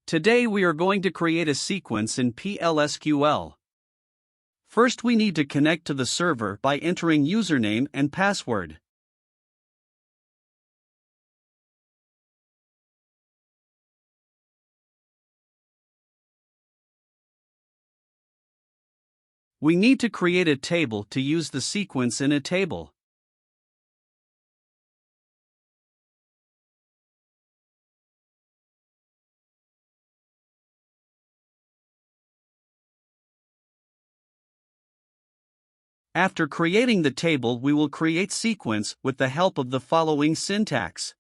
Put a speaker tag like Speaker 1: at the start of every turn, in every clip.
Speaker 1: Today we are going to create a sequence in PL/SQL. First we need to connect to the server by entering username and password. We need to create a table to use the sequence in a table. After creating the table, we will create sequence with the help of the following syntax.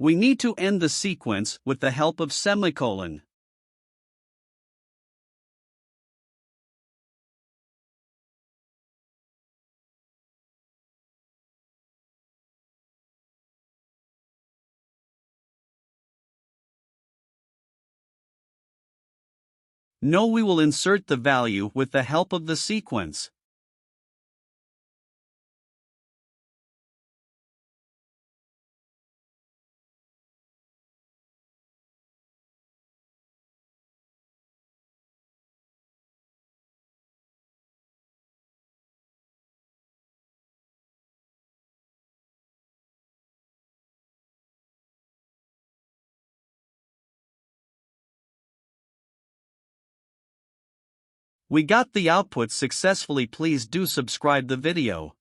Speaker 1: We need to end the sequence with the help of semicolon. Now we will insert the value with the help of the sequence. We got the output successfully. Please do subscribe the video.